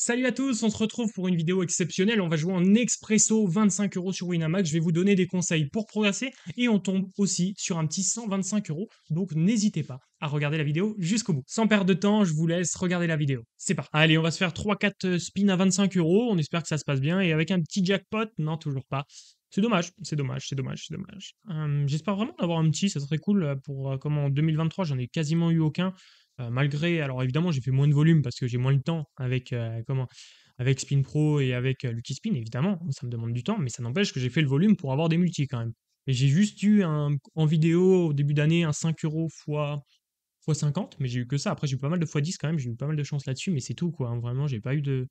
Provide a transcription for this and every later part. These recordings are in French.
Salut à tous, on se retrouve pour une vidéo exceptionnelle. On va jouer en expresso 25 euros sur Winamax. Je vais vous donner des conseils pour progresser et on tombe aussi sur un petit 125 euros. Donc n'hésitez pas à regarder la vidéo jusqu'au bout. Sans perdre de temps, je vous laisse regarder la vidéo. C'est parti. Allez, on va se faire 3-4 spins à 25 euros. On espère que ça se passe bien et avec un petit jackpot. Non, toujours pas. C'est dommage, c'est dommage, c'est dommage, c'est dommage. J'espère vraiment d'avoir un petit, ça serait cool pour comme en 2023, j'en ai quasiment eu aucun. Malgré, alors évidemment, j'ai fait moins de volume parce que j'ai moins le temps avec avec Spin Pro et avec Lucky Spin, évidemment, ça me demande du temps, mais ça n'empêche que j'ai fait le volume pour avoir des multis quand même. Et j'ai juste eu en vidéo au début d'année un 5 euros fois 50, mais j'ai eu que ça. Après, j'ai eu pas mal de fois 10 quand même, j'ai eu pas mal de chance là-dessus, mais c'est tout quoi, hein. Vraiment, j'ai pas eu de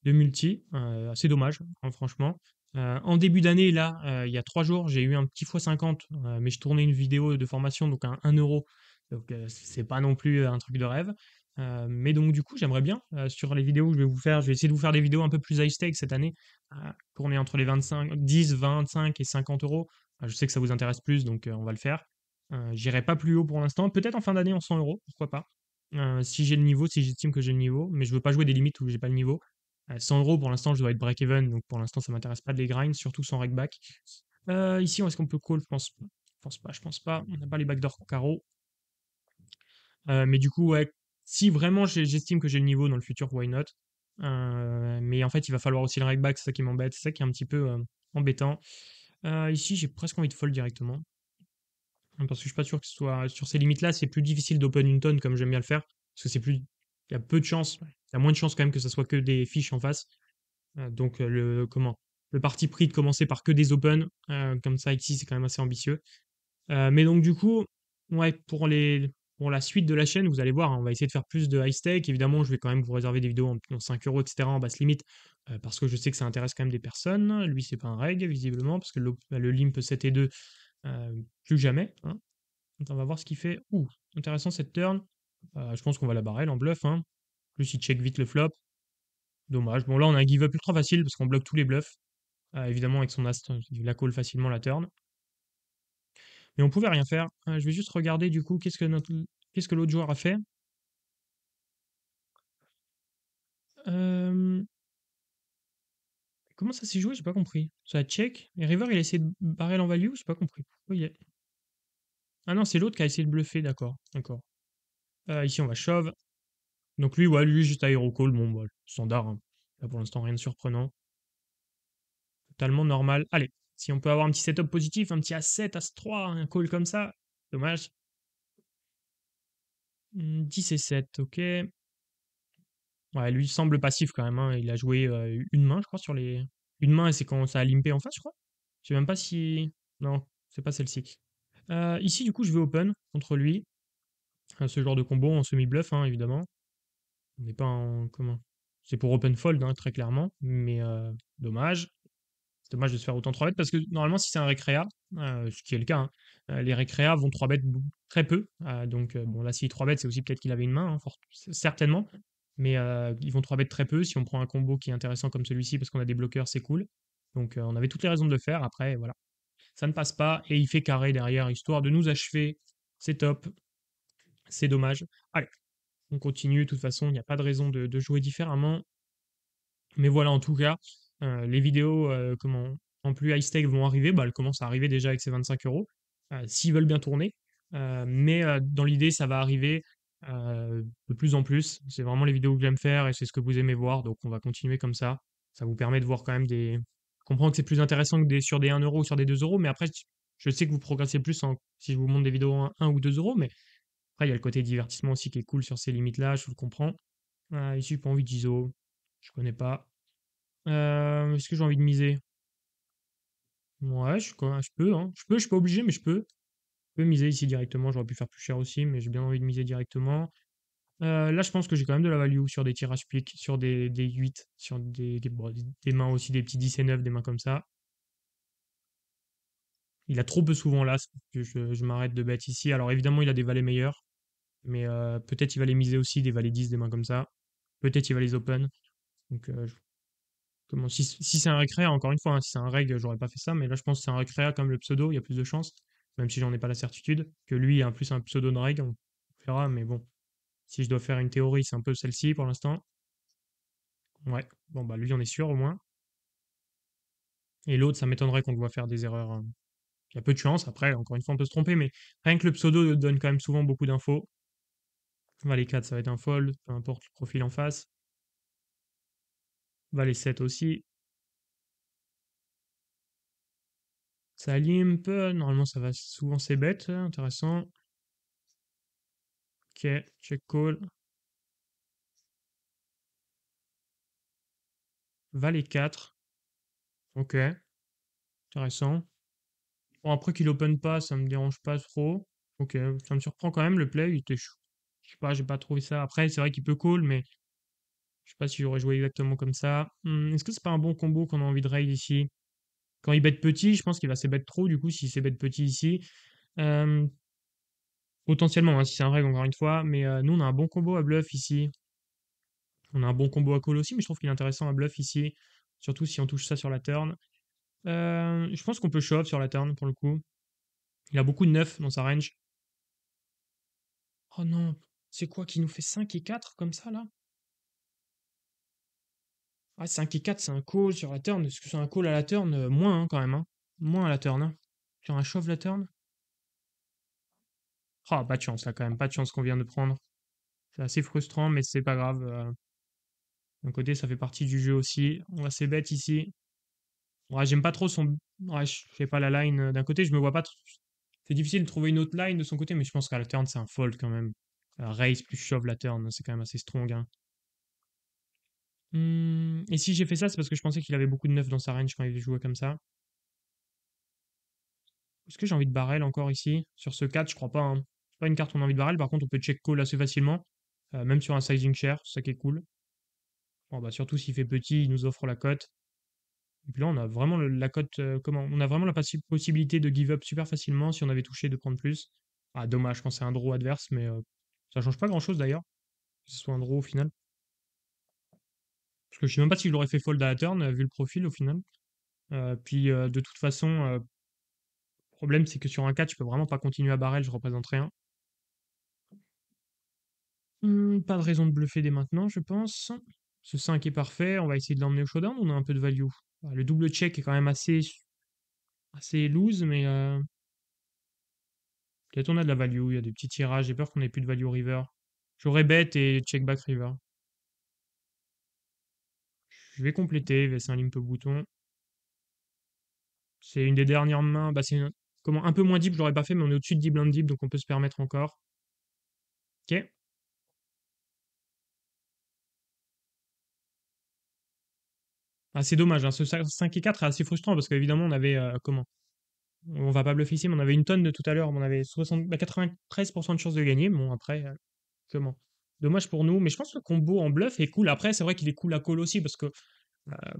multi. C'est dommage, hein, franchement. En début d'année, là, il y a 3 jours, j'ai eu un petit x50, mais je tournais une vidéo de formation, donc à 1 euro. Donc, c'est pas non plus un truc de rêve. Mais donc, du coup, j'aimerais bien, sur les vidéos que je vais vous faire, je vais essayer de vous faire des vidéos un peu plus high stake cette année, tourner entre les 25, 10, 25 et 50 euros. Je sais que ça vous intéresse plus, donc on va le faire. J'irai pas plus haut pour l'instant. Peut-être en fin d'année en 100 euros, pourquoi pas. Si j'ai le niveau, si j'estime que j'ai le niveau, mais je veux pas jouer des limites où j'ai pas le niveau. 100 euros pour l'instant, je dois être break-even, donc pour l'instant, ça m'intéresse pas de les grind, surtout sans rec-back. Ici, est-ce qu'on peut call? Je pense pas. On n'a pas les backdoor carreau. Mais du coup, ouais, si vraiment j'estime que j'ai le niveau dans le futur, why not? Mais en fait, il va falloir aussi le rec-back, c'est ça qui m'embête, c'est ça qui est un petit peu embêtant. Ici, j'ai presque envie de fold directement. Parce que je suis pas sûr que ce soit sur ces limites-là, c'est plus difficile d'open une tonne comme j'aime bien le faire. Parce que c'est plus. Il y a peu de chances, il y a moins de chances quand même que ça soit que des fiches en face. Donc le parti pris de commencer par que des open, comme ça ici c'est quand même assez ambitieux. Mais donc du coup, ouais, pour la suite de la chaîne, vous allez voir, hein, on va essayer de faire plus de high stake. Évidemment, je vais quand même vous réserver des vidéos en 5 euros, etc. en basse limite, parce que je sais que ça intéresse quand même des personnes. Lui, c'est pas un reg, visiblement, parce que le limp 7 et 2, plus jamais, hein. Donc on va voir ce qu'il fait. Ouh, intéressant cette turn. Je pense qu'on va la barrel en bluff, hein. Plus il check vite le flop. Dommage. Bon, là, on a un give-up ultra facile parce qu'on bloque tous les bluffs. Évidemment, avec son as, il la call facilement la turn. Mais on pouvait rien faire. Je vais juste regarder du coup qu'est-ce que l'autre joueur a fait. Euh, Comment ça s'est joué? J'ai pas compris. Ça a check. Et River, il a essayé de barrel en value? J'ai pas compris. Ah non, c'est l'autre qui a essayé de bluffer, d'accord. D'accord. Ici, on va shove. Donc lui, ouais, lui, juste à hero call. Bon, bah, standard, hein. Là, pour l'instant, rien de surprenant. Totalement normal. Allez, si on peut avoir un petit setup positif, un petit As7, As3, un call comme ça. Dommage. 10 et 7, ok. Ouais, lui semble passif quand même, hein. Il a joué une main, je crois, sur les. Une main, et c'est quand ça a limpé en face, je crois. Je sais même pas si. Non, c'est pas celle-ci. Ici, du coup, je vais open contre lui. Ce genre de combo en semi-bluff, hein, évidemment. On n'est pas en. Comment? C'est pour open fold, hein, très clairement. Mais dommage. C'est dommage de se faire autant 3 bêtes parce que normalement, si c'est un récréa, ce qui est le cas, hein, les récréas vont 3 bêtes très peu. Donc, bon, là, s'il 3 bêtes, c'est aussi peut-être qu'il avait une main, hein, certainement. Mais ils vont 3 bêtes très peu. Si on prend un combo qui est intéressant comme celui-ci parce qu'on a des bloqueurs, c'est cool. Donc, on avait toutes les raisons de le faire. Après, voilà, ça ne passe pas et il fait carré derrière, histoire de nous achever. C'est top. C'est dommage. Allez, on continue. De toute façon, il n'y a pas de raison de jouer différemment. Mais voilà, en tout cas, les vidéos en plus high stake vont arriver. Bah, elles commencent à arriver déjà avec ces 25 euros, s'ils veulent bien tourner. Mais dans l'idée, ça va arriver de plus en plus. C'est vraiment les vidéos que j'aime faire et c'est ce que vous aimez voir. Donc on va continuer comme ça. Ça vous permet de voir quand même des. Je comprends que c'est plus intéressant que sur des 1 euro ou sur des 2 euros. Mais après, je sais que vous progressez plus si je vous montre des vidéos en 1 ou 2 euros. Mais après, il y a le côté divertissement aussi qui est cool sur ces limites-là. Je vous comprends. Ici, j'ai pas envie d'ISO. Je connais pas. Est-ce que j'ai envie de miser? Ouais, je peux, hein. Je suis pas obligé, mais je peux. Je peux miser ici directement. J'aurais pu faire plus cher aussi, mais j'ai bien envie de miser directement. Là, je pense que j'ai quand même de la value sur des tirages piques, sur des 8, sur bon, des mains aussi, des petits 10 et 9, des mains comme ça. Il a trop peu souvent là, que je m'arrête de bet ici. Alors évidemment, il a des valets meilleurs, mais peut-être il va les miser aussi, des valets 10, des mains comme ça. Peut-être il va les open. Donc si c'est un récréa, encore une fois, hein, si c'est un reg, j'aurais pas fait ça, mais là je pense que c'est un récréa comme le pseudo, il y a plus de chances, même si j'en ai pas la certitude, que lui a plus un pseudo de reg, on verra, mais bon, si je dois faire une théorie, c'est un peu celle-ci pour l'instant. Ouais. Bon, bah lui, on est sûr au moins. Et l'autre, ça m'étonnerait qu'on le voit faire des erreurs, hein. Il y a peu de chance. Après, encore une fois, on peut se tromper, mais rien que le pseudo donne quand même souvent beaucoup d'infos. Valet 4, ça va être un fold, peu importe le profil en face. Valet 7 aussi. Ça limp. Normalement, ça va souvent c'est bête. Intéressant. Ok, check call. Valet 4. Ok, intéressant. Bon, après qu'il open pas, ça me dérange pas trop. Ok, ça me surprend quand même le play. Il était chaud. Je sais pas, j'ai pas trouvé ça. Après, c'est vrai qu'il peut call, mais je sais pas si j'aurais joué exactement comme ça. Est-ce que c'est pas un bon combo qu'on a envie de raise ici? Quand il bet petit, je pense qu'il va se bet trop, du coup, s'il s'est bet petit ici. Euh, Potentiellement, hein, si c'est un règle, encore une fois. Mais nous, on a un bon combo à bluff ici. On a un bon combo à call aussi, mais je trouve qu'il est intéressant à bluff ici. Surtout si on touche ça sur la turn. Je pense qu'on peut shove sur la turn, pour le coup. Il a beaucoup de 9 dans sa range. Oh non, c'est quoi qui nous fait 5 et 4 comme ça, là? Ah, 5 et 4, c'est un call sur la turn. Est-ce que c'est un call à la turn? Moins, hein, quand même, hein. Moins à la turn, hein. Sur un shove la turn? Ah, pas de chance, là, quand même. Pas de chance qu'on vient de prendre. C'est assez frustrant, mais c'est pas grave. D'un côté, ça fait partie du jeu aussi. On va assez bête ici. Ouais, j'aime pas trop son. Ouais, je sais pas la line. D'un côté, je me vois pas. C'est difficile de trouver une autre line de son côté, mais je pense qu'à la turn, c'est un fold quand même. Raise plus shove la turn, c'est quand même assez strong, hein. Et si j'ai fait ça, c'est parce que je pensais qu'il avait beaucoup de 9 dans sa range quand il jouait comme ça. Est-ce que j'ai envie de barrel encore ici? Sur ce 4, je crois pas, hein. C'est pas une carte où on a envie de barrel. Par contre, on peut check call assez facilement. Même sur un sizing share, c'est ça qui est cool. Bon, bah, surtout s'il fait petit, il nous offre la cote. Et puis là, on a vraiment la cote. Comment? On a vraiment la possibilité de give up super facilement si on avait touché de prendre plus. Ah, dommage quand c'est un draw adverse, mais ça change pas grand chose d'ailleurs. Que ce soit un draw au final. Parce que je sais même pas si je l'aurais fait fold à la turn, vu le profil au final. Puis de toute façon, le problème c'est que sur un 4, je peux vraiment pas continuer à barrel, je représente rien. Pas de raison de bluffer dès maintenant, je pense. Ce 5 est parfait, on va essayer de l'emmener au showdown, on a un peu de value. Le double check est quand même assez loose, mais peut-être on a de la value, il y a des petits tirages, j'ai peur qu'on ait plus de value river. J'aurais bet et check back river. Je vais compléter, il va laisser un limp au bouton. C'est une des dernières mains, bah c'est comment un peu moins deep, je l'aurais pas fait, mais on est au-dessus de deep blind deep, donc on peut se permettre encore. Ok. Ah, c'est dommage, hein, ce 5 et 4 est assez frustrant parce qu'évidemment on avait comment? On va pas bluffer ici, mais on avait une tonne de tout à l'heure, mais on avait 93% de chances de gagner. Bon après, comment? Dommage pour nous, mais je pense que le combo en bluff est cool. Après, c'est vrai qu'il est cool à call aussi parce que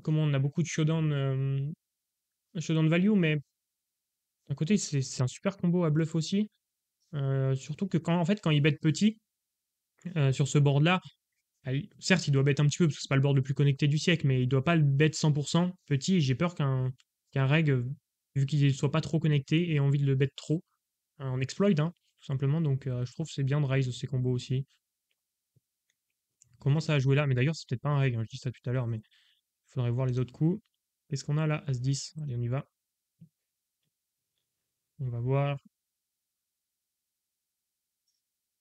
comment on a beaucoup de showdown value, mais d'un côté c'est un super combo à bluff aussi. Surtout que quand en fait quand il bet petit sur ce board là, certes il doit bet un petit peu parce que c'est pas le board le plus connecté du siècle, mais il doit pas le bet 100% petit. J'ai peur qu'un reg vu qu'il soit pas trop connecté ait envie de le bet trop en exploit, hein, tout simplement. Donc je trouve que c'est bien de raise ces combos aussi. Comment ça a joué là? Mais d'ailleurs c'est peut-être pas un reg, hein, je dis ça tout à l'heure, mais il faudrait voir les autres coups. Qu'est-ce qu'on a là? As-10. Allez, on y va. On va voir.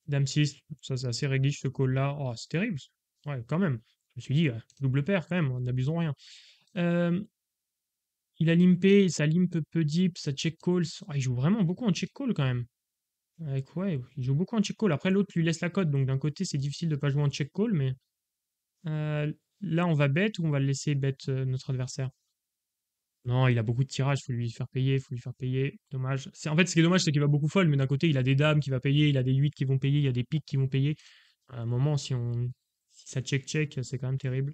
Dame 6. Ça, c'est assez réglisse ce call-là. Oh, c'est terrible. Ouais, quand même. Je me suis dit, double paire quand même, n'abusons rien. Euh, il a limpé, ça limp peu deep, ça check calls. Oh, il joue vraiment beaucoup en check call quand même. Ouais, il joue beaucoup en check call. Après, l'autre lui laisse la cote, donc d'un côté, c'est difficile de pas jouer en check call, mais euh, là, on va bet ou on va le laisser bet notre adversaire? Non, il a beaucoup de tirages, faut lui faire payer, faut lui faire payer. Dommage. En fait, ce qui est dommage, c'est qu'il va beaucoup fold, mais d'un côté, il a des dames qui va payer, il a des 8 qui vont payer, il y a des piques qui vont payer. À un moment, si ça check-check, c'est quand même terrible.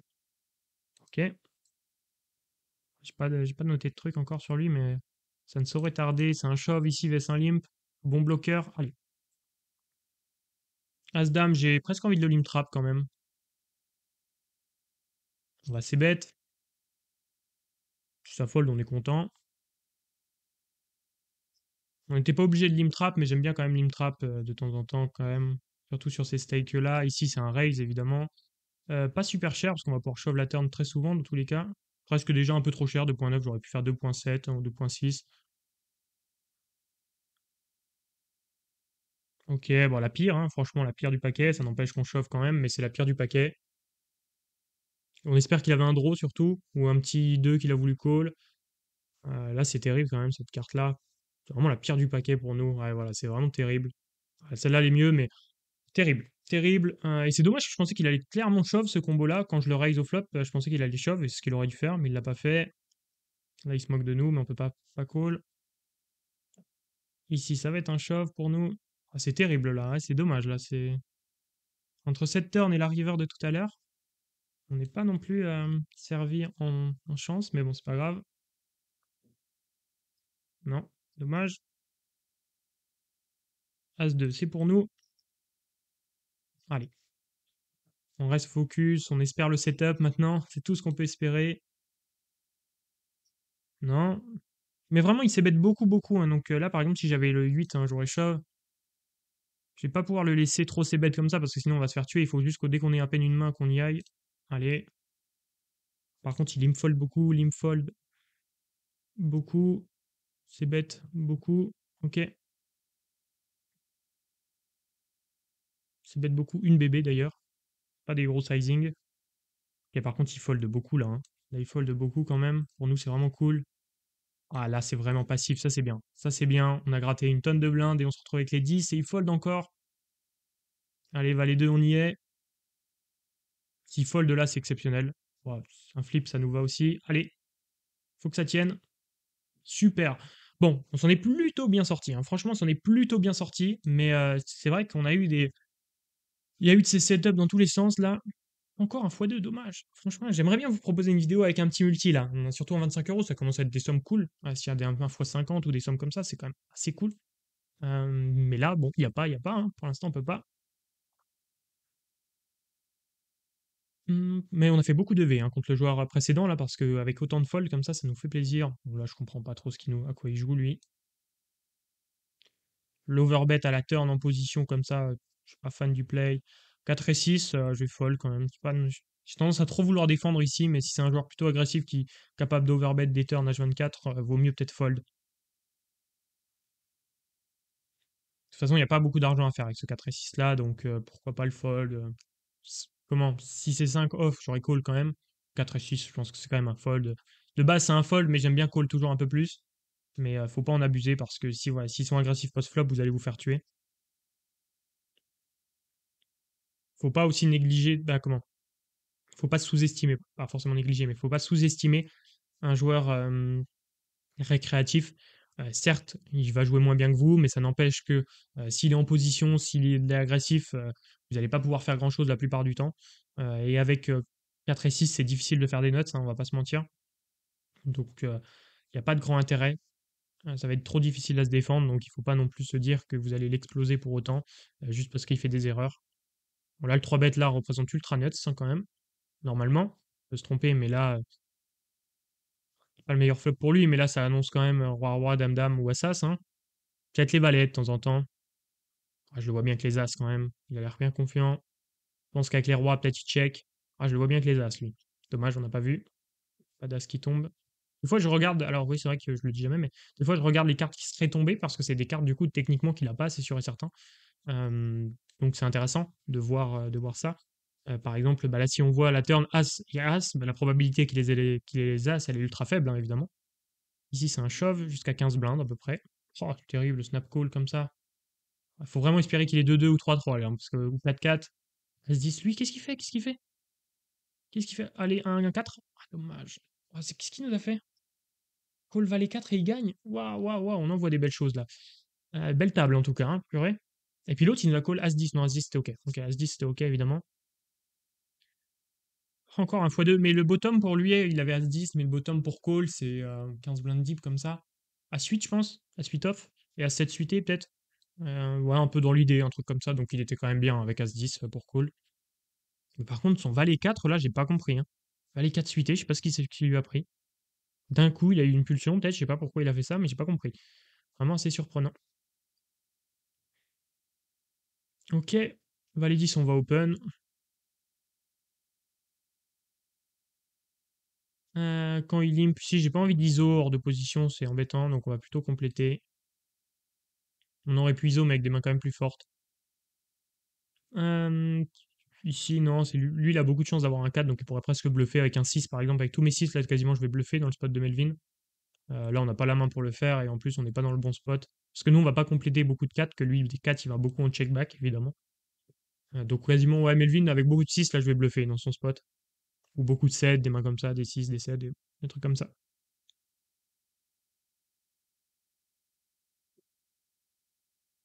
Ok. J'ai pas noté de truc encore sur lui, mais ça ne saurait tarder. C'est un shove ici, vs un limp. Bon bloqueur. Allez. As-dame, j'ai presque envie de le limp trap quand même. On va assez bête. Si ça fold, on est content. On n'était pas obligé de limp trap, mais j'aime bien quand même limp trap de temps en temps quand même. Surtout sur ces stakes là. Ici, c'est un raise évidemment. Pas super cher, parce qu'on va pouvoir shove la turn très souvent, dans tous les cas. Presque déjà un peu trop cher, 2.9, j'aurais pu faire 2.7 ou 2.6. Ok, bon, la pire, hein, franchement, la pire du paquet. Ça n'empêche qu'on chauffe quand même, mais c'est la pire du paquet. On espère qu'il avait un draw surtout, ou un petit 2 qu'il a voulu call. Là, c'est terrible quand même, cette carte-là. C'est vraiment la pire du paquet pour nous. Ouais, voilà, c'est vraiment terrible. Ouais, celle-là, elle est mieux, mais terrible. Terrible. Et c'est dommage, je pensais qu'il allait clairement shove ce combo-là. Quand je le raise au flop, je pensais qu'il allait shove, et c'est ce qu'il aurait dû faire, mais il l'a pas fait. Là, il se moque de nous, mais on peut pas call. Ici, ça va être un shove pour nous. Ah, c'est terrible là, ouais, c'est dommage là. C'est entre cette turn et la river de tout à l'heure, on n'est pas non plus servi en chance, mais bon, c'est pas grave. Non, dommage. As-2, c'est pour nous. Allez, on reste focus, on espère le setup maintenant. C'est tout ce qu'on peut espérer. Non. Mais vraiment, il s'est bet beaucoup, beaucoup, hein. Donc là, par exemple, si j'avais le 8, hein, j'aurais shove. Je vais pas pouvoir le laisser trop ses bêtes comme ça parce que sinon on va se faire tuer. Il faut juste que dès qu'on ait à peine une main, qu'on y aille. Allez. Par contre, il me fold beaucoup, il me fold beaucoup. C'est bête, beaucoup. Ok. C'est bête beaucoup. Une bébé d'ailleurs. Pas des gros sizing. Et par contre, il fold beaucoup là, hein. Là, il fold beaucoup quand même. Pour nous, c'est vraiment cool. Ah, là, c'est vraiment passif. Ça, c'est bien. Ça, c'est bien. On a gratté une tonne de blindes et on se retrouve avec les 10 et il fold encore. Allez, valet 2, on y est. S'il fold là, c'est exceptionnel. Ouais, un flip, ça nous va aussi. Allez, faut que ça tienne. Super. Bon, on s'en est plutôt bien sorti, hein. Franchement, on s'en est plutôt bien sorti. Mais c'est vrai qu'on a eu des. Il y a eu de ces setups dans tous les sens là. Encore un x2, dommage. Franchement, j'aimerais bien vous proposer une vidéo avec un petit multi là. Surtout en 25 €, ça commence à être des sommes cool. S'il y a des 1 x50 ou des sommes comme ça, c'est quand même assez cool. Mais là, bon, il y a pas, hein. Pour l'instant, on peut pas. Mais on a fait beaucoup de V hein, contre le joueur précédent là, parce qu'avec autant de fold comme ça nous fait plaisir. Bon, là, je comprends pas trop à quoi il joue lui. L'overbet à la turn en position comme ça, je suis pas fan du play. 4 et 6, je vais fold quand même. J'ai tendance à trop vouloir défendre ici, mais si c'est un joueur plutôt agressif qui est capable d'overbet des turns H24, vaut mieux peut-être fold. De toute façon, il n'y a pas beaucoup d'argent à faire avec ce 4 et 6 là, donc pourquoi pas le fold. Comment 6 et 5 off, j'aurais call quand même. 4 et 6, je pense que c'est quand même un fold. De base, c'est un fold, mais j'aime bien call toujours un peu plus. Mais faut pas en abuser parce que si voilà, s'ils sont agressifs post-flop, vous allez vous faire tuer. Faut pas aussi négliger. Bah, comment faut pas sous-estimer, pas forcément négliger, mais faut pas sous-estimer un joueur récréatif. Certes, il va jouer moins bien que vous, mais ça n'empêche que s'il est en position, s'il est agressif, vous n'allez pas pouvoir faire grand-chose la plupart du temps. Et avec 4 et 6, c'est difficile de faire des notes, hein, on va pas se mentir. Donc, il n'y a pas de grand intérêt. Ça va être trop difficile à se défendre, donc il faut pas non plus se dire que vous allez l'exploser pour autant, juste parce qu'il fait des erreurs. Bon, là, le 3 bet là représente ultra nuts hein, quand même, normalement. On peut se tromper, mais là, pas le meilleur flop pour lui, mais là, ça annonce quand même roi-roi, dame-dame ou as-as, hein. Peut-être les valets de temps en temps. Ah, je le vois bien que les as quand même. Il a l'air bien confiant. Je pense qu'avec les rois, peut-être il check. Ah, je le vois bien que les as, lui. Dommage, on n'a pas vu. Pas d'as qui tombe. Des fois, je regarde, alors oui, c'est vrai que je le dis jamais, mais des fois, je regarde les cartes qui seraient tombées parce que c'est des cartes, du coup, techniquement, qu'il a pas, c'est sûr et certain. Euh, donc, c'est intéressant de voir ça. Par exemple, bah là, si on voit la turn as et as, bah, la probabilité qu'il ait les as, elle est ultra faible, hein, évidemment. Ici, c'est un shove jusqu'à 15 blindes à peu près. Oh, c'est terrible, le snap call comme ça. Il faut vraiment espérer qu'il est 2-2 ou 3-3, là, hein, parce que, ou 4-4. Elle se dit, lui, qu'est-ce qu'il fait? Qu'est-ce qu'il fait? Qu'est-ce qu'il fait? Allez, 1-4. Ah, dommage. Ah, qu'est-ce qu'il nous a fait? Call Valet 4 et il gagne. Waouh, waouh, waouh, on en voit des belles choses là. Belle table en tout cas, hein, purée. Et puis l'autre, il nous a call As-10. Non, As-10 c'était ok. Ok, As-10 c'était ok évidemment. Encore un x2, mais le bottom pour lui, il avait As-10, mais le bottom pour call, c'est 15 blindes deep comme ça. As-8, je pense. As-8 off. Et As-7 suité peut-être. Ouais, un peu dans l'idée, un truc comme ça. Donc il était quand même bien avec As-10 pour call. Mais par contre, son Valet 4, là, j'ai pas compris, hein. Valet 4 suité, je sais pas ce qu'il lui a pris. D'un coup, il a eu une pulsion, peut-être, je sais pas pourquoi il a fait ça, mais j'ai pas compris. Vraiment assez surprenant. Ok, Valet 10, on va open. Quand il limp, si j'ai pas envie d'ISO hors de position, c'est embêtant, donc on va plutôt compléter. On aurait pu ISO, mais avec des mains quand même plus fortes. Euh, Ici, non, c'est lui, il a beaucoup de chance d'avoir un 4, donc il pourrait presque bluffer avec un 6, par exemple. Avec tous mes 6, là, quasiment, je vais bluffer dans le spot de Melvin. Là, on n'a pas la main pour le faire, et en plus, on n'est pas dans le bon spot. Parce que nous, on va pas compléter beaucoup de 4, que lui, des 4, il va beaucoup en check back, évidemment. Donc quasiment, ouais, Melvin, avec beaucoup de 6, là, je vais bluffer dans son spot. Ou beaucoup de 7, des mains comme ça, des 6, des 7, des trucs comme ça.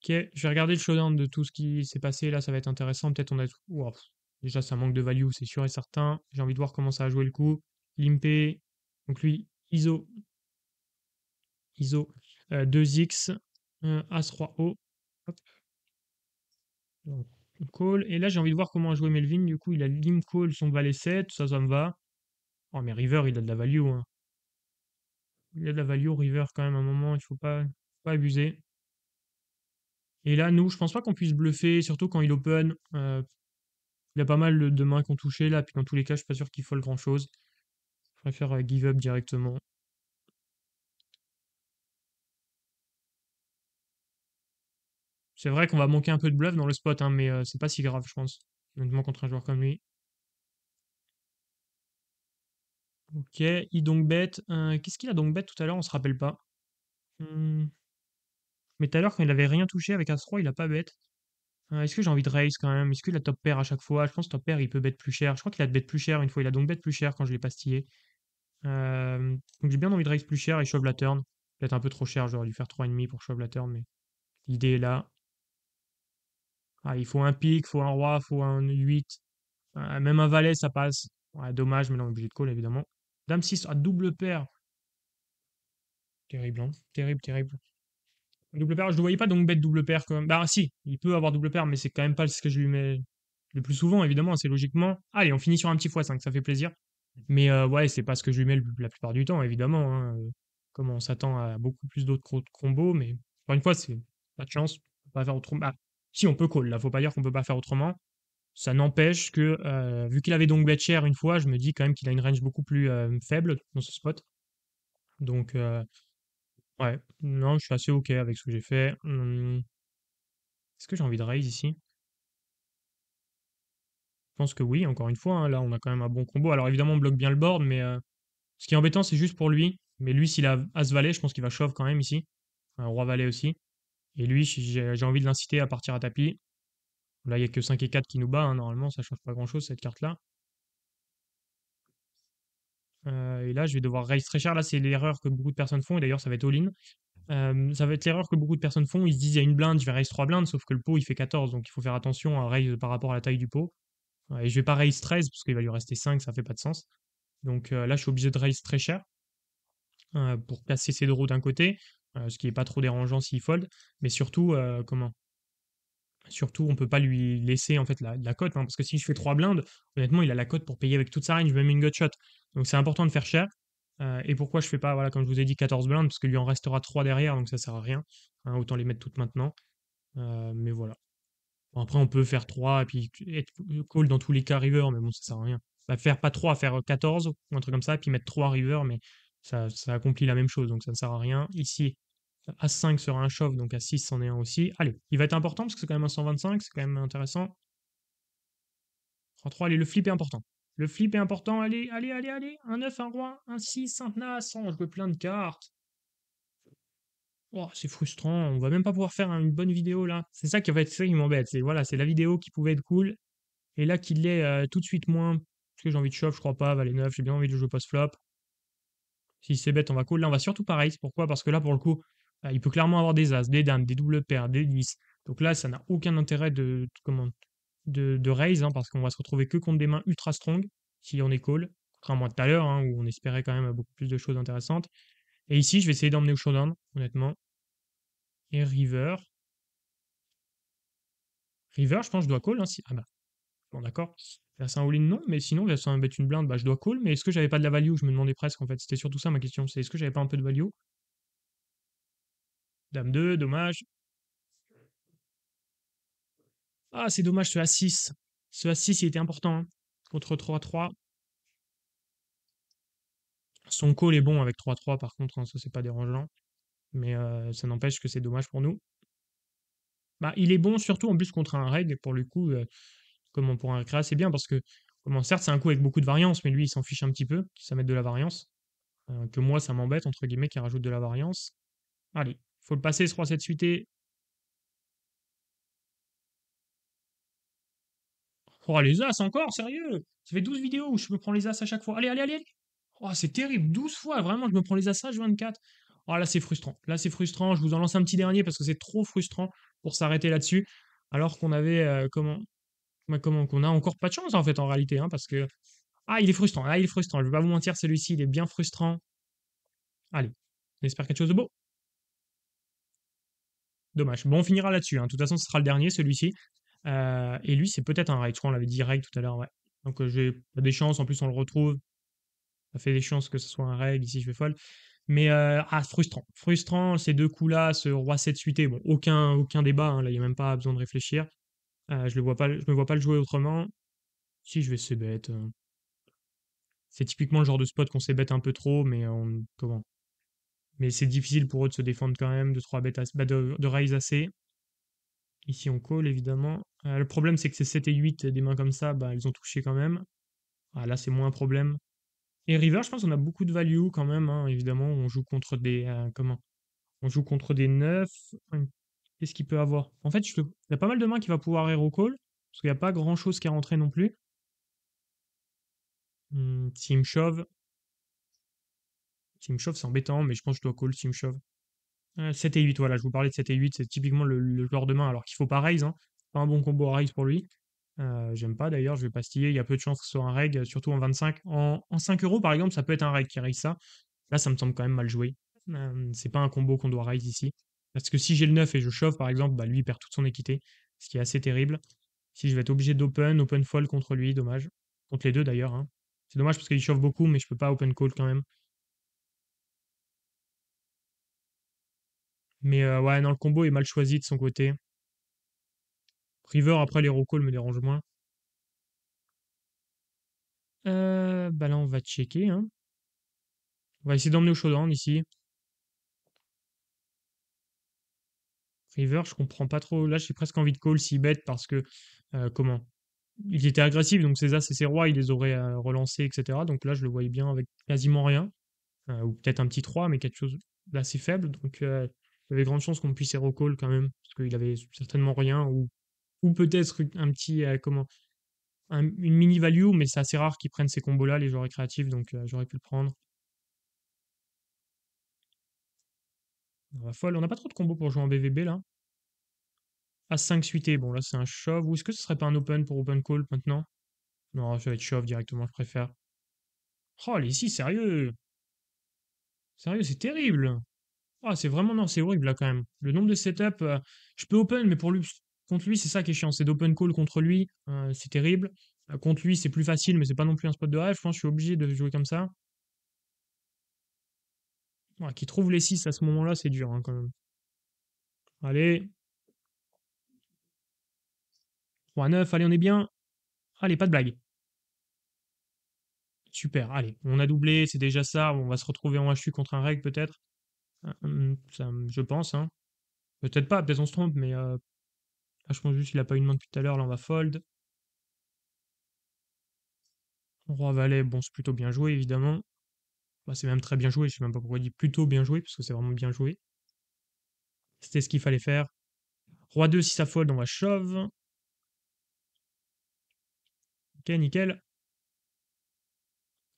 Ok, je vais regarder le showdown de tout ce qui s'est passé, là, ça va être intéressant. Peut-être on a... Ouah, déjà, ça manque de value, c'est sûr et certain. J'ai envie de voir comment ça a joué le coup. Limpé, donc lui, ISO 2x, As-3-O. Hop, donc, on call. Et là, j'ai envie de voir comment a joué Melvin. Du coup, il a limp call son valet 7, ça me va. Oh, mais River, il a de la value, hein. Il a de la value, River, quand même, à un moment, il faut pas abuser. Et là, nous, je pense pas qu'on puisse bluffer, surtout quand il open. Il a pas mal de mains qui ont touché là, puis dans tous les cas, je suis pas sûr qu'il folle grand chose. Je préfère give up directement. C'est vrai qu'on va manquer un peu de bluff dans le spot, hein, mais c'est pas si grave, je pense. Honnêtement, contre un joueur comme lui. Ok, il donc bet. Qu'est-ce qu'il a donc bet tout à l'heure? On se rappelle pas. Hmm. Mais tout à l'heure, quand il avait rien touché avec As-3, il a pas bet. Est-ce que j'ai envie de raise quand même? Est-ce qu'il a top pair à chaque fois? Je pense que top pair, il peut bet plus cher. Je crois qu'il a bet plus cher une fois. Il a donc bet plus cher quand je l'ai pastillé. Donc j'ai bien envie de raise plus cher et shove la turn. Peut-être un peu trop cher, j'aurais dû faire 3,5 pour shove la turn, mais l'idée est là. Ah, il faut un pique, faut un roi, faut un 8. Même un valet, ça passe. Ouais, dommage, mais là, on est obligé de call, évidemment. Dame 6 à double paire. Terrible, hein. Terrible, terrible. Double paire, je ne le voyais pas donc bête double paire quand même. Bah si, il peut avoir double paire, mais c'est quand même pas ce que je lui mets le plus souvent, évidemment, c'est logiquement. Allez, on finit sur un petit x5, ça fait plaisir. Mais ouais, c'est pas ce que je lui mets la plupart du temps, évidemment, hein. Comme on s'attend à beaucoup plus d'autres combos, mais encore une fois, c'est pas de chance, on peut pas faire autrement. Ah, si, on peut call, là, faut pas dire qu'on peut pas faire autrement. Ça n'empêche que, vu qu'il avait donc bet cher une fois, je me dis quand même qu'il a une range beaucoup plus faible dans ce spot. Donc, ouais, non, je suis assez OK avec ce que j'ai fait. Est-ce que j'ai envie de raise ici? Je pense que oui, encore une fois, hein, là, on a quand même un bon combo. Alors évidemment, on bloque bien le board, mais ce qui est embêtant, c'est juste pour lui. Mais lui, s'il a As-Valet, je pense qu'il va shove quand même ici. Roi-Valet aussi. Et lui, j'ai envie de l'inciter à partir à tapis. Là, il n'y a que 5 et 4 qui nous bat, hein, normalement, ça change pas grand-chose, cette carte-là. Et là, je vais devoir raise très cher. Là, c'est l'erreur que beaucoup de personnes font. Et d'ailleurs, ça va être all-in. Ça va être l'erreur que beaucoup de personnes font. Ils se disent, il y a une blinde, je vais raise 3 blindes, sauf que le pot, il fait 14. Donc, il faut faire attention à raise par rapport à la taille du pot. Et je vais pas raise 13, parce qu'il va lui rester 5, ça fait pas de sens. Donc là, je suis obligé de raise très cher pour casser ses draws d'un côté, ce qui est pas trop dérangeant s'il fold. Mais surtout, surtout, on peut pas lui laisser en fait la cote, hein, parce que si je fais 3 blindes, honnêtement, il a la cote pour payer avec toute sa range, même une gut shot. Donc c'est important de faire cher. Et pourquoi je fais pas, voilà, comme je vous ai dit, 14 blindes, parce qu'il lui en restera 3 derrière, donc ça sert à rien. Hein, autant les mettre toutes maintenant. Mais voilà. Bon, après, on peut faire 3 et puis être call dans tous les cas river, mais bon, ça sert à rien. Bah, faire pas 3, faire 14 ou un truc comme ça, et puis mettre 3 river, mais ça accomplit la même chose, donc ça ne sert à rien. Ici, As5 sera un shove, donc A6 c'en est un aussi. Allez, il va être important parce que c'est quand même un 125, c'est quand même intéressant. 3-3, allez, le flip est important. Le flip est important, allez, allez, allez, allez. Un 9, un roi, un 6, un as. On joue plein de cartes. Oh, c'est frustrant, on va même pas pouvoir faire une bonne vidéo là. C'est ça qui va être ça qui m'embête. C'est voilà, c'est la vidéo qui pouvait être cool. Et là qu'il l'est tout de suite moins. Parce que j'ai envie de shove, je crois pas, valet 9, j'ai bien envie de jouer post-flop. Si c'est bête, on va call. Là, on va surtout pareil. Pourquoi? Parce que là, pour le coup, il peut clairement avoir des as, des dames, des doubles paires, des 10. Donc là, ça n'a aucun intérêt de raise, hein, parce qu'on va se retrouver que contre des mains ultra strong si on est call. Contrairement à tout à l'heure, hein, où on espérait quand même beaucoup plus de choses intéressantes. Et ici, je vais essayer d'emmener au showdown, honnêtement. Et river. River, je pense que je dois call, hein, ah bah, bon, d'accord. Là, c'est un all-in, non, mais sinon, là, c'est un bet une blinde, bah, je dois call. Mais est-ce que j'avais pas de la value? Je me demandais presque, en fait. C'était surtout ça ma question. C'est est-ce que j'avais pas un peu de value? Dame 2, dommage. Ah, c'est dommage, ce A6. Ce A6, il était important, hein, contre 3-3. Son call est bon avec 3-3 par contre, hein, ça c'est pas dérangeant. Mais ça n'empêche que c'est dommage pour nous. Bah, il est bon surtout en plus contre un reg, pour le coup, comment pour un récréa, c'est bien parce que, comment, certes, c'est un coup avec beaucoup de variance, mais lui, il s'en fiche un petit peu, ça mette de la variance. Que moi, ça m'embête, entre guillemets, qu'il rajoute de la variance. Allez, faut le passer, ce roi 7 suité. Oh, les as encore, sérieux? Ça fait 12 vidéos où je me prends les as à chaque fois. Allez, allez, allez, allez. Oh, c'est terrible, 12 fois, vraiment, je me prends les as H24. Oh, là, c'est frustrant. Là, c'est frustrant. Je vous en lance un petit dernier parce que c'est trop frustrant pour s'arrêter là-dessus. Alors qu'on avait, qu'on a encore pas de chance, en fait, en réalité, hein, parce que. Ah, il est frustrant. Ah, il est frustrant. Je vais pas vous mentir, celui-ci, il est bien frustrant. Allez, on espère quelque chose de beau. Dommage. Bon, on finira là-dessus, hein. De toute façon, ce sera le dernier, celui-ci. Et lui, c'est peut-être un raid. Je crois qu'on l'avait dit raid tout à l'heure, ouais. Donc, j'ai pas des chances. En plus, on le retrouve. Ça fait des chances que ce soit un raid. Ici, je vais fold. Mais, frustrant. Frustrant, ces deux coups-là, ce roi 7 suité. Bon, aucun débat, hein. Là, il n'y a même pas besoin de réfléchir. Je me vois pas le jouer autrement. Si, je vais se bête. C'est typiquement le genre de spot qu'on s'ébête un peu trop, mais comment? Mais c'est difficile pour eux de se défendre quand même, de 3 bêtes bah, de raise assez. Ici, on call, évidemment. Le problème, c'est que ces 7 et 8, des mains comme ça, bah, ils ont touché quand même. Ah, là, c'est moins un problème. Et river, je pense qu'on a beaucoup de value quand même, hein, évidemment. On joue contre des. Comment? On joue contre des 9. Qu'est-ce qu'il peut avoir? En fait, il y a pas mal de mains qui va pouvoir hero call. Parce qu'il n'y a pas grand chose qui est rentré non plus. Team shove. Team shove, c'est embêtant, mais je pense que je dois call Team shove. 7 et 8, voilà, je vous parlais de 7 et 8, c'est typiquement le genre de main, alors qu'il faut pas raise, hein. Pas un bon combo à raise pour lui. J'aime pas d'ailleurs, je vais pastiller, il y a peu de chances que ce soit un reg, surtout en 25. En 5 euros par exemple, ça peut être un reg qui raise ça. Là, ça me semble quand même mal joué. C'est pas un combo qu'on doit raise ici. Parce que si j'ai le 9 et je chauffe par exemple, bah lui il perd toute son équité, ce qui est assez terrible. Si je vais être obligé open fold contre lui, dommage. Contre les deux d'ailleurs, hein. C'est dommage parce qu'il chauffe beaucoup, mais je peux pas open call quand même. Mais ouais, non, le combo est mal choisi de son côté. River, après les recalls me dérange moins. Bah là, on va checker, hein. On va essayer d'emmener au showdown ici. River, je comprends pas trop. Là, j'ai presque envie de call si bet parce que, comment? Il était agressif, donc ses as et ses rois, il les aurait relancés, etc. Donc là, je le voyais bien avec quasiment rien. Ou peut-être un petit 3, mais quelque chose d'assez faible. Donc, il y avait grande chance qu'on puisse hero call quand même, parce qu'il avait certainement rien. Ou peut-être un petit, comment? Une mini value, mais c'est assez rare qu'ils prennent ces combos-là, les joueurs récréatifs, donc j'aurais pu le prendre. On va folle. On n'a pas trop de combos pour jouer en BVB là. As-5 suité, bon là c'est un shove. Ou est-ce que ce serait pas un open pour open call maintenant? Non, ça va être shove directement, je préfère. Oh, les ici, sérieux! Sérieux, c'est terrible! Ah, c'est vraiment, non, c'est horrible là quand même. Le nombre de setups, je peux open, mais pour lui, contre lui, c'est ça qui est chiant, c'est d'open call contre lui, c'est terrible. Contre lui, c'est plus facile, mais c'est pas non plus un spot de rêve. Je pense que je suis obligé de jouer comme ça. Ouais, qui trouve les 6 à ce moment-là, c'est dur hein, quand même. Allez, 3-9, allez, on est bien. Allez, pas de blague. Super, allez, on a doublé, c'est déjà ça. On va se retrouver en HU contre un reg peut-être. Ça, je pense, hein. Peut-être pas, peut-être on se trompe, mais là, je pense juste qu'il a pas eu une main depuis tout à l'heure. Là, on va fold. Roi valet, bon, c'est plutôt bien joué, évidemment. Bah, c'est même très bien joué, je sais même pas pourquoi il dit plutôt bien joué, parce que c'est vraiment bien joué. C'était ce qu'il fallait faire. Roi 2, si ça fold, on va shove. Ok, nickel.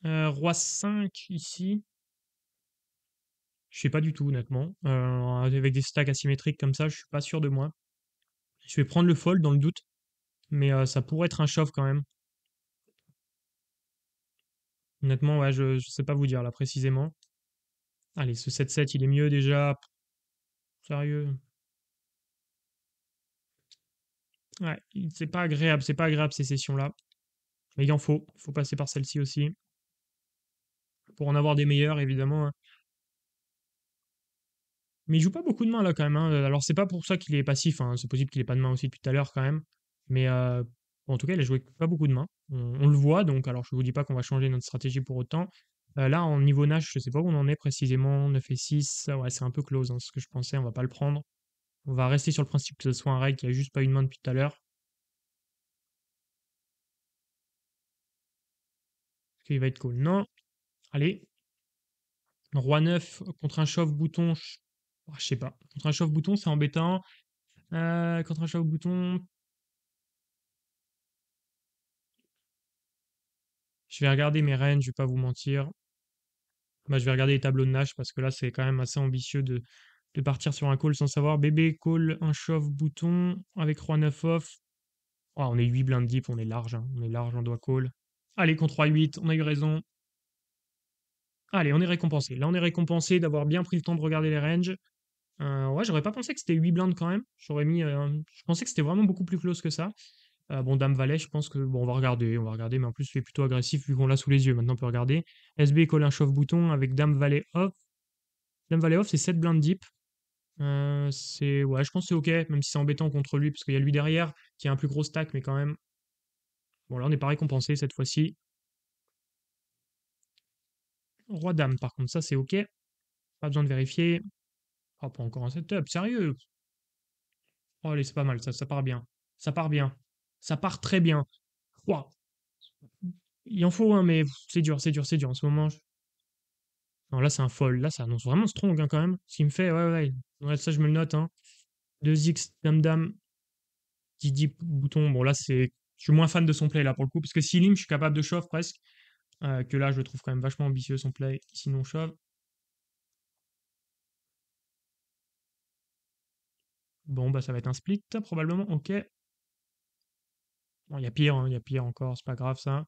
Roi 5 ici. Je sais pas du tout, honnêtement. Avec des stacks asymétriques comme ça, je suis pas sûr de moi. Je vais prendre le fold dans le doute, mais ça pourrait être un shove quand même. Honnêtement, ouais, je sais pas vous dire là précisément. Allez, ce 7-7, il est mieux déjà. Sérieux. Ouais, c'est pas agréable ces sessions-là. Mais il en faut. Il faut passer par celle-ci aussi. Pour en avoir des meilleures, évidemment, hein. Mais il joue pas beaucoup de mains là quand même, hein. Alors c'est pas pour ça qu'il est passif, hein. C'est possible qu'il ait pas de main aussi depuis tout à l'heure quand même. Mais bon, en tout cas, il a joué pas beaucoup de mains. On le voit, donc alors je vous dis pas qu'on va changer notre stratégie pour autant. Là, en niveau Nash, je sais pas où on en est précisément, 9 et 6, ouais, c'est un peu close, hein, ce que je pensais, on va pas le prendre. On va rester sur le principe que ce soit un reg qui a juste pas une main depuis tout à l'heure. Est-ce qu'il va être cool? Non. Allez. Roi 9 contre un chauffe-bouton. Je sais pas. Contre un chauffe-bouton, c'est embêtant. Contre un chauffe-bouton, je vais regarder mes reines, je vais pas vous mentir. Bah, je vais regarder les tableaux de Nash parce que là, c'est quand même assez ambitieux de partir sur un call sans savoir. Bébé call un chauffe-bouton avec roi 9 off. Oh, on est 8 blindes deep, on est large, hein. On est large, on doit call. Allez, contre roi 8, on a eu raison. Allez, on est récompensé. Là, on est récompensé d'avoir bien pris le temps de regarder les ranges. Ouais, j'aurais pas pensé que c'était 8 blindes quand même. Je pensais que c'était vraiment beaucoup plus close que ça. Bon, Dame Valet, je pense que. Bon, on va regarder, mais en plus, c'est plutôt agressif vu qu'on l'a sous les yeux. Maintenant, on peut regarder. SB colle un chauffe-bouton avec Dame Valet off. Dame Valet off, c'est 7 blindes deep. Ouais, je pense que c'est ok, même si c'est embêtant contre lui, parce qu'il y a lui derrière qui a un plus gros stack, mais quand même. Bon, là, on n'est pas récompensé cette fois-ci. Roi-Dame, par contre, ça, c'est ok. Pas besoin de vérifier. Oh, pas encore un setup, sérieux. Oh, allez, c'est pas mal, ça part bien. Ça part bien. Ça part très bien. Ouah, il en faut un, mais c'est dur, c'est dur, c'est dur. En ce moment, non, là, c'est un fold. Là, ça annonce vraiment strong, hein, quand même. Ce qui me fait, ouais, ouais. Ouais, ça, je me le note, hein. 2x, dame, dame, 10 deep, bouton. Bon, là, c'est. Je suis moins fan de son play, là, pour le coup. Parce que si lim, je suis capable de shove presque. Que là, je le trouve quand même vachement ambitieux, son play. Sinon, shove. Bon, bah, ça va être un split, probablement. Ok. Bon, il y a pire, hein, il y a pire encore. C'est pas grave, ça.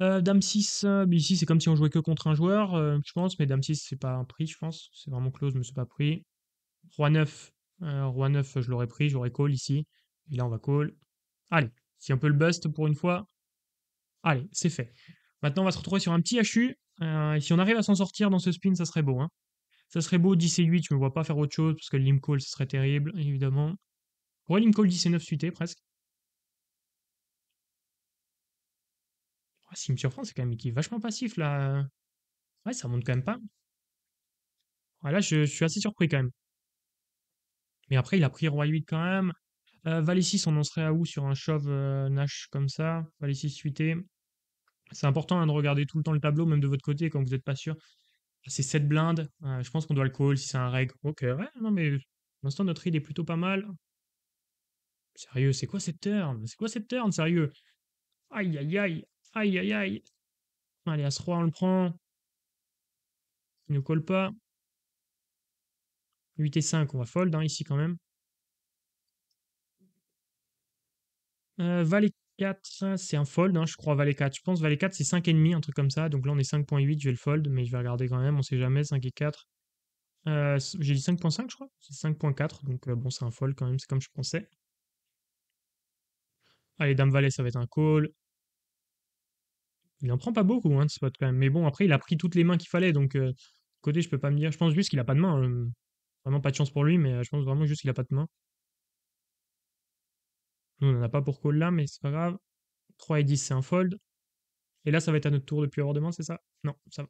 Dame 6, mais ici, c'est comme si on jouait que contre un joueur, je pense. Mais Dame 6, c'est pas un prix, je pense. C'est vraiment close, mais c'est pas pris. Roi 9. Roi 9, je l'aurais pris, j'aurais call ici. Et là, on va call. Allez, si on peut le bust pour une fois. Allez, c'est fait. Maintenant, on va se retrouver sur un petit HU. Et si on arrive à s'en sortir dans ce spin, ça serait beau, hein. Ça serait beau, 10 et 8, je me vois pas faire autre chose, parce que le limp call, ce serait terrible, évidemment. Ouais, limp call 10 et 9 suité, presque. Ah, ce qui me surprend, c'est quand même qu'il est vachement passif, là. Ouais, ça monte quand même pas. Ouais, là, je suis assez surpris, quand même. Mais après, il a pris Roi 8 quand même. Valet 6, on en serait à où sur un shove Nash comme ça? Valet 6 suité. C'est important, hein, de regarder tout le temps le tableau, même de votre côté, quand vous n'êtes pas sûr. C'est 7 blindes. Je pense qu'on doit le call si c'est un reg. Ok, ouais, non, mais pour l'instant, notre read est plutôt pas mal. Sérieux, c'est quoi cette turn? C'est quoi cette turn, sérieux? Aïe, aïe, aïe. Aïe, aïe, aïe. Allez, As-Roi, on le prend. Il ne colle pas. 8 et 5, on va fold, hein, ici, quand même. Valet 4, c'est un fold, hein, je crois, Valet 4. Je pense Valet 4, c'est 5,5, un truc comme ça. Donc là, on est 5,8, je vais le fold, mais je vais regarder quand même, on sait jamais, 5 et 4. J'ai dit 5,5, je crois. C'est 5,4, donc bon, c'est un fold quand même, c'est comme je pensais. Allez, Dame Valet, ça va être un call. Il en prend pas beaucoup, hein, de spot quand même. Mais bon, après, il a pris toutes les mains qu'il fallait, donc côté, je peux pas me dire. Je pense juste qu'il a pas de main. Vraiment pas de chance pour lui, mais je pense vraiment juste qu'il a pas de main. Nous, on en a pas pour call là, mais c'est pas grave. 3 et 10, c'est un fold. Et là, ça va être à notre tour de plus avoir de main, c'est ça? Non, ça va.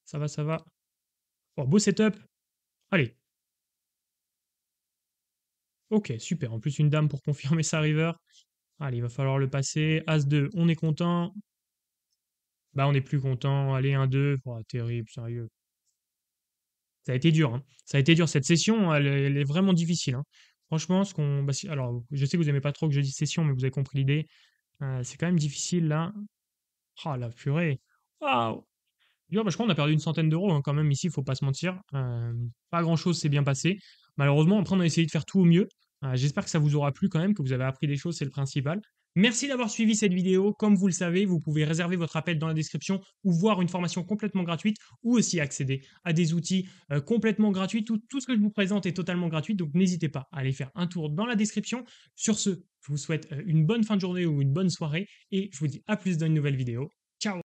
Ça va, ça va. Oh, beau setup. Allez. Ok, super. En plus, une dame pour confirmer sa river. Allez, il va falloir le passer. As-2, on est content. Bah, on est plus content. Allez, 1-2. Oh, terrible, sérieux. Ça a été dur, hein. Ça a été dur. Cette session, elle est vraiment difficile, hein. Franchement, alors, je sais que vous aimez pas trop que je dise session, mais vous avez compris l'idée. C'est quand même difficile, là. Ah, la purée. Waouh! Dur, bah, je crois qu'on a perdu une centaine d'euros, hein, quand même ici, il faut pas se mentir. Pas grand-chose s'est bien passé. Malheureusement, après, on a essayé de faire tout au mieux. J'espère que ça vous aura plu quand même, que vous avez appris des choses, c'est le principal. Merci d'avoir suivi cette vidéo. Comme vous le savez, vous pouvez réserver votre appel dans la description ou voir une formation complètement gratuite ou aussi accéder à des outils complètement gratuits. Tout ce que je vous présente est totalement gratuit, donc n'hésitez pas à aller faire un tour dans la description. Sur ce, je vous souhaite une bonne fin de journée ou une bonne soirée et je vous dis à plus dans une nouvelle vidéo.